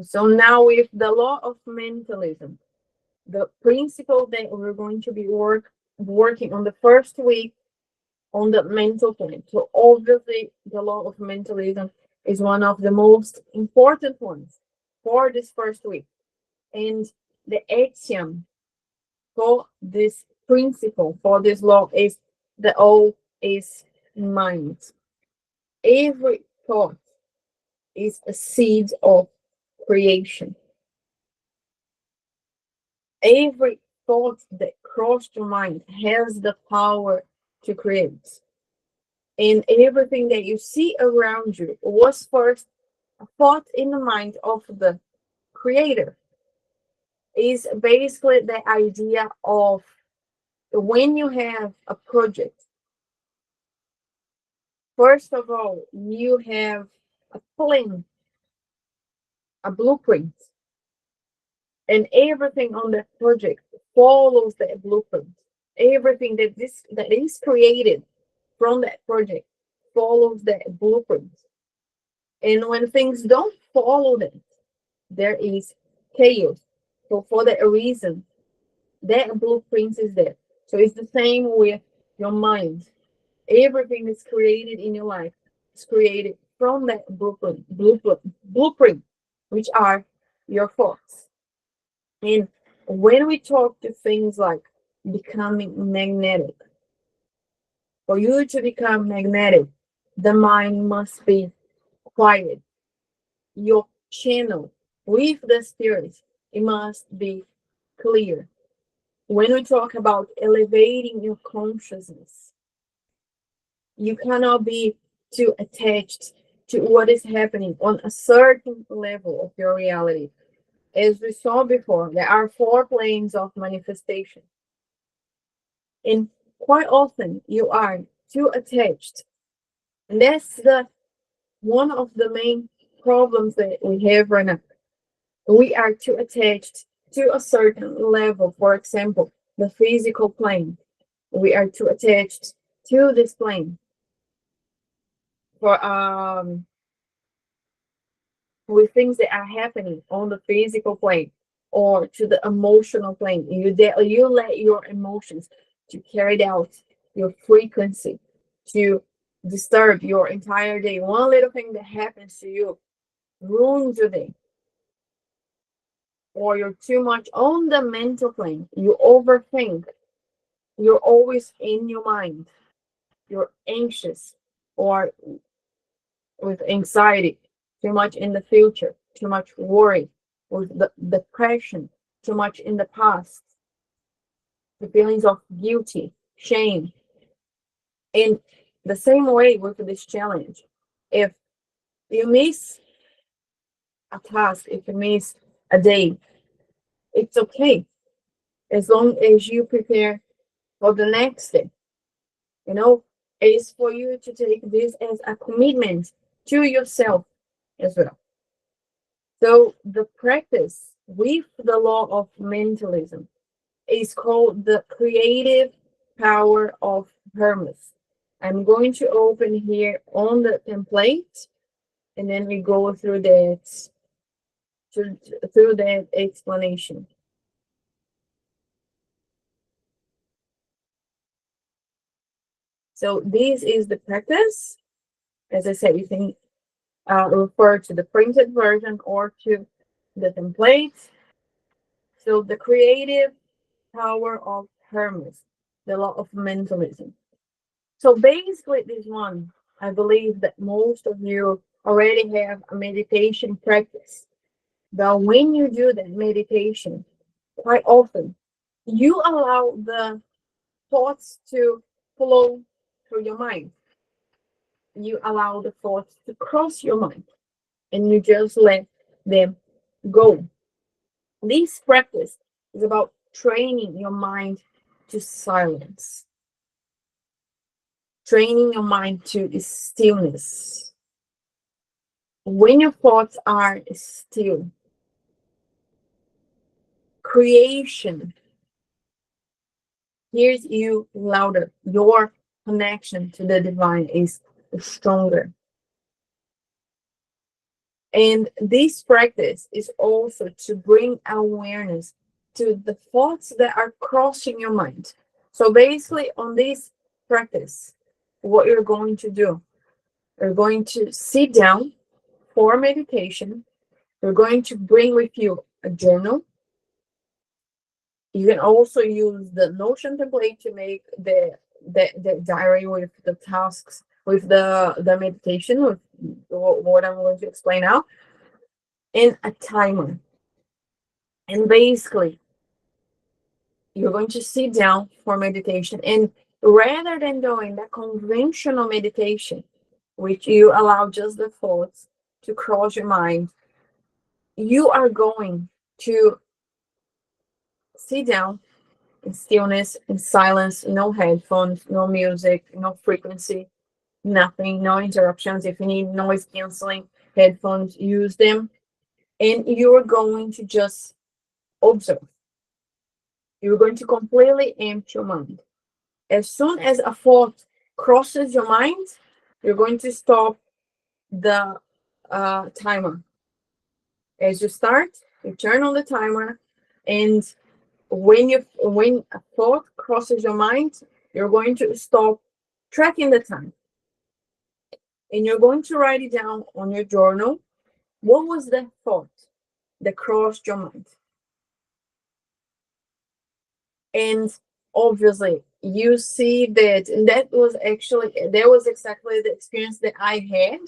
So now with the law of mentalism, the principle that we're going to be working on the first week on the mental plane. So obviously the law of mentalism is one of the most important ones for this first week. And the axiom for this principle, for this law, is the all is mind. Every thought is a seed of creation. Every thought that crossed your mind has the power to create. And everything that you see around you was first a thought in the mind of the creator. Is basically the idea of when you have a project, first of all, you have a plan, a blueprint, and everything on that project follows that blueprint. Everything that is created from that project follows that blueprint. And when things don't follow that, there is chaos. So for that reason, that blueprint is there. So it's the same with your mind. Everything is created in your life is created from that blueprint, which are your thoughts. And when we talk to things like becoming magnetic, for you to become magnetic, the mind must be quiet. Your channel with the spirit, it must be clear. When we talk about elevating your consciousness, you cannot be too attached to what is happening on a certain level of your reality. As we saw before, there are four planes of manifestation. And quite often you are too attached. And that's the one of the main problems that we have right now. We are too attached to a certain level. For example, the physical plane. We are too attached to this plane. For with things that are happening on the physical plane or to the emotional plane, you let your emotions to carry out your frequency to disturb your entire day. One little thing that happens to you ruins your day. Or you're too much on the mental plane. You overthink. You're always in your mind. You're anxious or with anxiety, too much in the future, too much worry, with the depression, too much in the past, the feelings of guilty, shame. In the same way with this challenge, if you miss a task, if you miss a day, it's okay as long as you prepare for the next day. You know, it is for you to take this as a commitment to yourself as well. So the practice with the law of mentalism is called the creative power of Hermes. I'm going to open here on the template and then we go through that explanation. So this is the practice. As I said, you can refer to the printed version or to the template. So the creative power of Hermes, the law of mentalism. So basically this one, I believe that most of you already have a meditation practice. But when you do that meditation, quite often, you allow the thoughts to flow through your mind. You allow the thoughts to cross your mind and you just let them go. This practice is about training your mind to silence, training your mind to stillness. When your thoughts are still, creation hears you louder. Your connection to the divine is stronger. And this practice is also to bring awareness to the thoughts that are crossing your mind. So basically, on this practice, what you're going to do, you're going to sit down for meditation. You're going to bring with you a journal. You can also use the Notion template to make the diary with the tasks, with the meditation, with what I'm going to explain now, and a timer. And basically, you're going to sit down for meditation. And rather than doing the conventional meditation, which you allow just the thoughts to cross your mind, you are going to sit down in stillness, in silence, no headphones, no music, no frequency, nothing, no interruptions. If you need noise canceling headphones, use them. And you're going to just observe. You're going to completely empty your mind. As soon as a thought crosses your mind, you're going to stop the timer. As you start, you turn on the timer, and when a thought crosses your mind, you're going to stop tracking the time, and you're going to write it down on your journal. What was the thought that crossed your mind? And obviously, you see that, and that was exactly the experience that I had.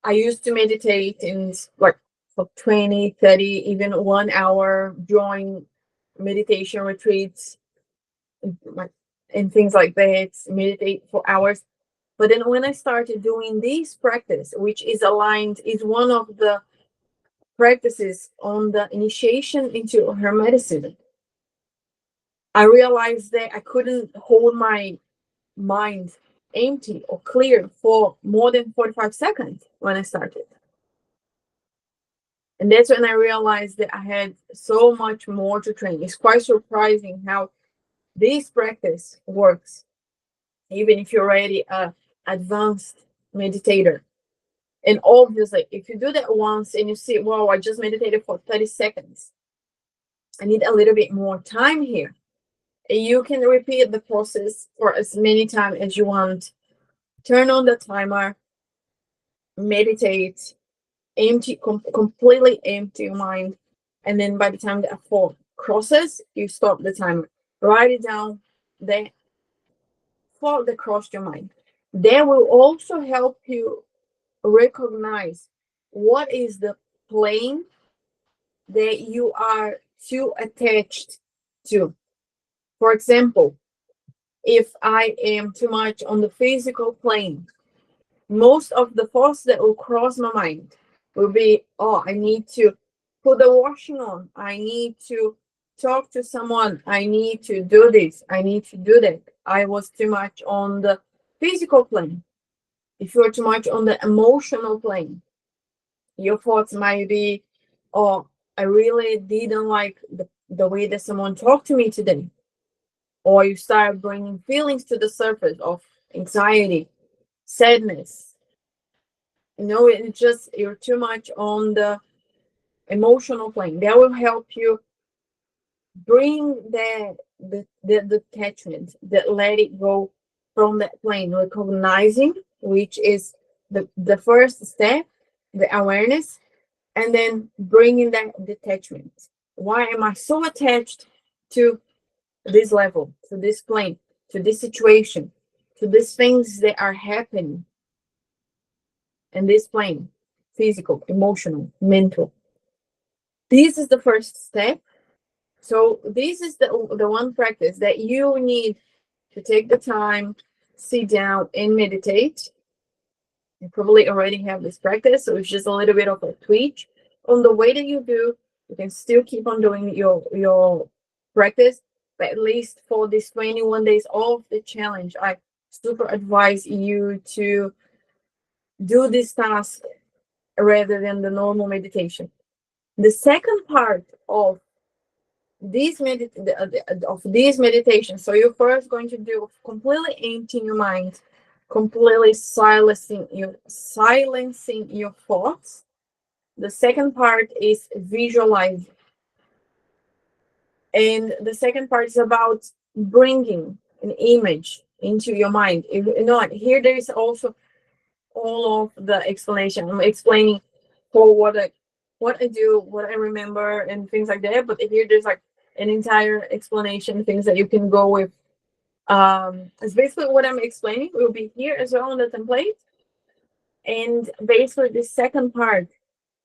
I used to meditate in like for 20, 30, even 1 hour during meditation retreats, like, and things like that, meditate for hours. But then when I started doing this practice, which is one of the practices on the initiation into Hermeticism, I realized that I couldn't hold my mind empty or clear for more than 45 seconds when I started. And that's when I realized that I had so much more to train. It's quite surprising how this practice works, even if you're already an advanced meditator. And obviously, if you do that once and you see, wow, I just meditated for 30 seconds, I need a little bit more time here. And you can repeat the process for as many times as you want. Turn on the timer, meditate, completely empty your mind. And then by the time the thought crosses, you stop the timer. Write it down, the thought that crossed your mind. That will also help you recognize what is the plane that you are too attached to. For example, if I am too much on the physical plane, most of the thoughts that will cross my mind will be, oh, I need to put the washing on. I need to talk to someone. I need to do this. I need to do that. I was too much on the physical plane. If you're too much on the emotional plane, your thoughts might be, oh, I really didn't like the way that someone talked to me today. Or you start bringing feelings to the surface of anxiety, sadness. It's just you're too much on the emotional plane. That will help you bring the detachment, that let it go from that plane, recognizing, which is the first step, the awareness, and then bringing that detachment. Why am I so attached to this level, to this plane, to this situation, to these things that are happening in this plane? Physical, emotional, mental. This is the first step. So this is the one practice that you need to take the time, sit down and meditate. You probably already have this practice, so it's just a little bit of a tweak on the way that you do. You can still keep on doing your practice, but at least for this 21 days of the challenge, I super advise you to do this task rather than the normal meditation. The second part of this meditation, so you're first going to do completely emptying your mind completely silencing your thoughts. The second part is visualize. And the second part is about bringing an image into your mind. You know, here there is also all of the explanation. I'm explaining for what I do, what I remember, and things like that. But here there's like an entire explanation, things that you can go with. It's basically what I'm explaining will be here as well on the template. And basically the second part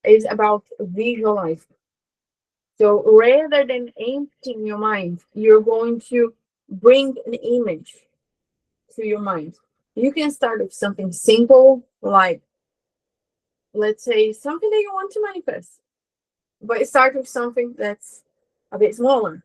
is about visualizing. So rather than emptying your mind, you're going to bring an image to your mind. You can start with something simple, like, let's say, something that you want to manifest, but start with something that's a bit smaller,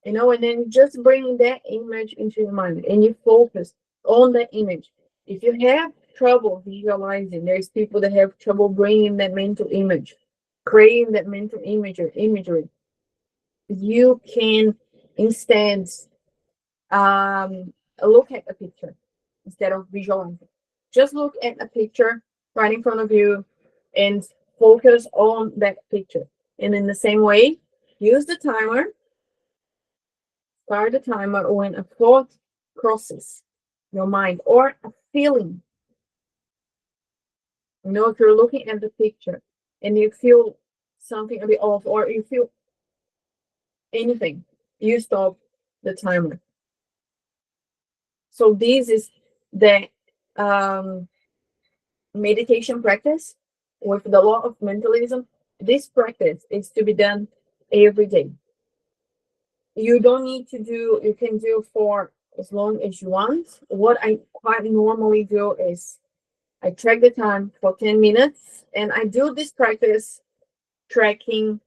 you know, and then just bring that image into your mind and you focus on that image. If you have trouble visualizing, there's people that have trouble bringing that mental image, creating that mental imagery. You can instead look at a picture instead of visualizing. Just look at a picture right in front of you and focus on that picture. And in the same way, use the timer. Start the timer when a thought crosses your mind or a feeling. You know, if you're looking at the picture and you feel something a bit off or you feel anything, you stop the timer. So this is the meditation practice with the law of mentalism. This practice is to be done every day. You don't need to do, you can do for as long as you want. What I quite normally do is I track the time for 10 minutes and I do this practice tracking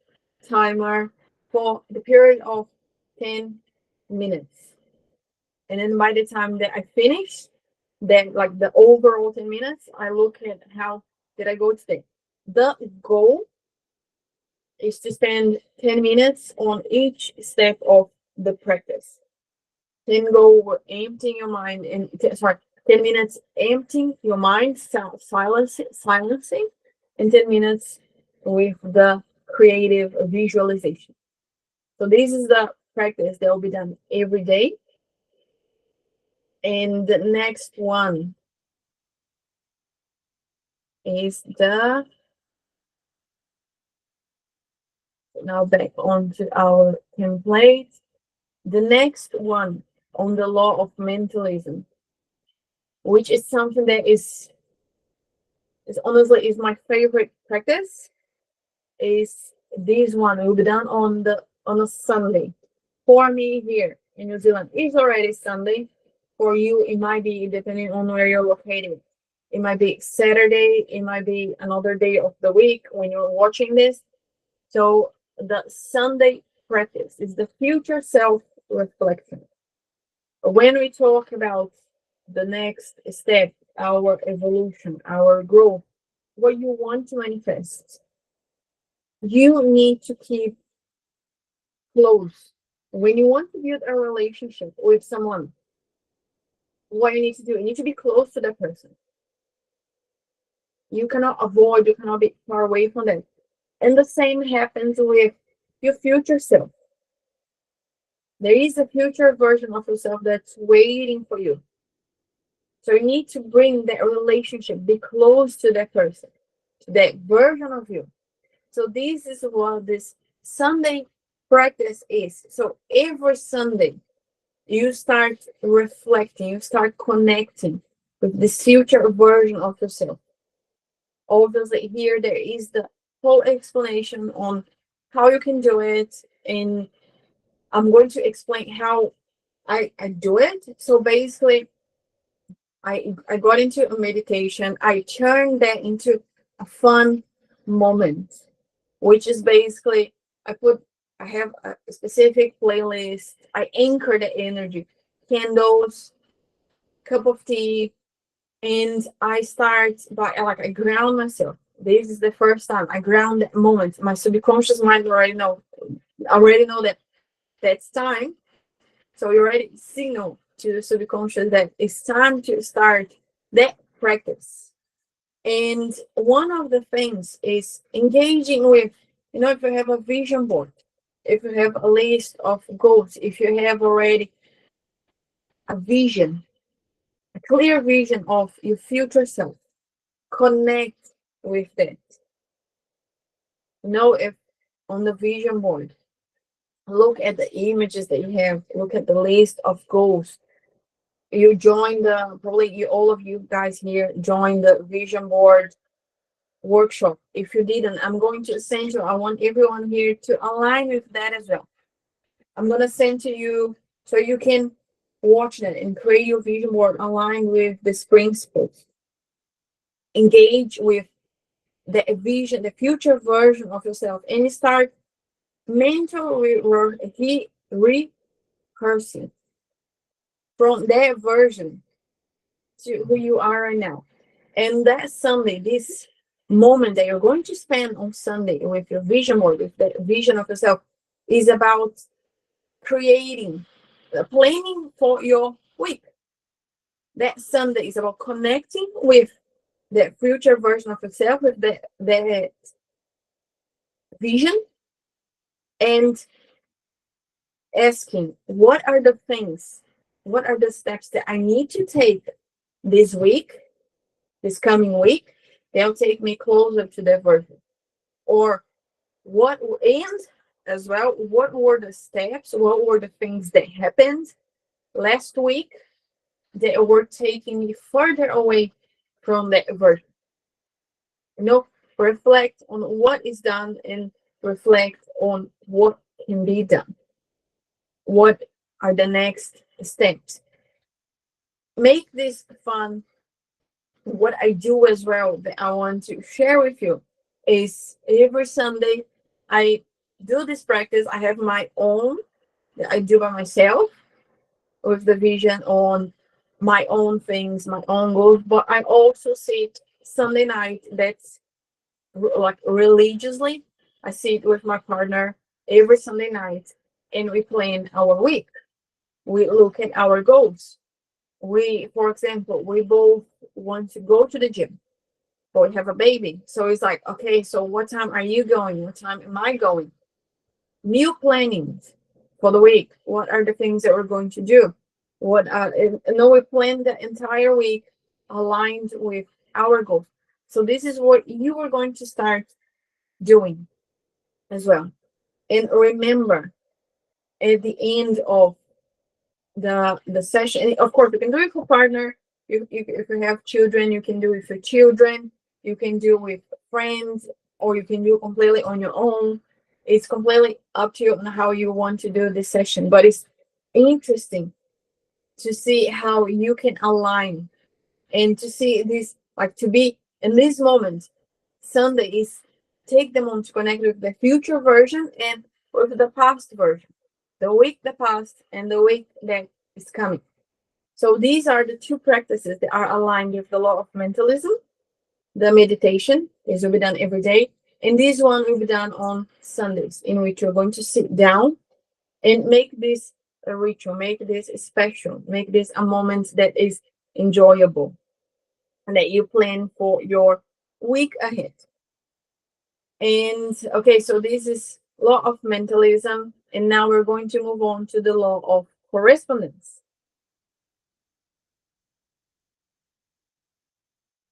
timer for the period of 10 minutes. And then by the time that I finish, then like the overall 10 minutes, I look at how did I go today. The goal is to spend 10 minutes on each step of the practice. 10 go emptying your mind and 10 minutes emptying your mind, silencing, and 10 minutes with the creative visualization. So this is the practice that will be done every day. And the next one is the, now back onto our template. The next one on the law of mentalism, which is something that is honestly is my favorite practice, is this one. It will be done on a Sunday. For me here in New Zealand, it's already Sunday. For you, it might be depending on where you're located. It might be Saturday, it might be another day of the week when you're watching this. So the Sunday practice is the future self reflection. When we talk about the next step, our evolution, our growth, what you want to manifest, you need to keep close. When you want to build a relationship with someone, what you need to do, you need to be close to that person. You cannot avoid, you cannot be far away from them. And the same happens with your future self. There is a future version of yourself that's waiting for you. So you need to bring that relationship, be close to that person, to that version of you. So this is what this Sunday practice is. So every Sunday, you start reflecting, you start connecting with this future version of yourself. Obviously, here there is the whole explanation on how you can do it, and I'm going to explain how I do it. So basically, I got into a meditation. I turned that into a fun moment, which is basically I have a specific playlist. I anchor the energy, candles, cup of tea, and I start by I ground myself. This is the first time I ground that moment. My subconscious mind already know that that's time. So you already signal to the subconscious that it's time to start that practice. And one of the things is engaging with, if you have a vision board, if you have a list of goals, if you have already a vision, a clear vision of your future self, connect with that. If on the vision board, look at the images that you have, look at the list of goals. You join all of you guys here join the vision board workshop. If you didn't, I'm going to send you, I want everyone here to align with that as well. I'm going to send to you so you can watch that and create your vision board aligned with this principles. Engage with the vision, the future version of yourself, and start mentally rehearsing from that version to who you are right now. And that Sunday, this moment that you're going to spend on Sunday with your vision board, with the vision of yourself, is about creating, planning for your week. That Sunday is about connecting with the future version of yourself, with that vision, and asking, what are the steps that I need to take this week, this coming week, they'll take me closer to that version? Or what, and as well, what were the steps, what were the things that happened last week that were taking me further away from that version? Reflect on what is done and reflect on what can be done. What are the next steps? Make this fun. What I do as well that I want to share with you is every Sunday I do this practice. I have my own that I do by myself with the vision on my own things, my own goals, but I also sit Sunday night, that's like religiously. I sit with my partner every Sunday night and we plan our week. We look at our goals. For example, we both want to go to the gym, but we have a baby. So it's like, okay, so what time are you going? What time am I going? New plannings for the week. What are the things that we're going to do? We plan the entire week aligned with our goals. So this is what you are going to start doing as well. And remember, at the end of the session, of course, you can do it for partner. If you have children, you can do it for children. You can do it with friends, or you can do it completely on your own. It's completely up to you on how you want to do this session. But it's interesting to see how you can align and to see this, like to be in this moment. Sunday is take the moment to connect with the future version and with the past version, the week that passed and the week that is coming. So these are the two practices that are aligned with the law of mentalism. The meditation is will be done every day, and this one will be done on Sundays, in which you're going to sit down and make this a ritual, make this special, make this a moment that is enjoyable and that you plan for your week ahead. And okay, so this is law of mentalism, and now we're going to move on to the law of correspondence.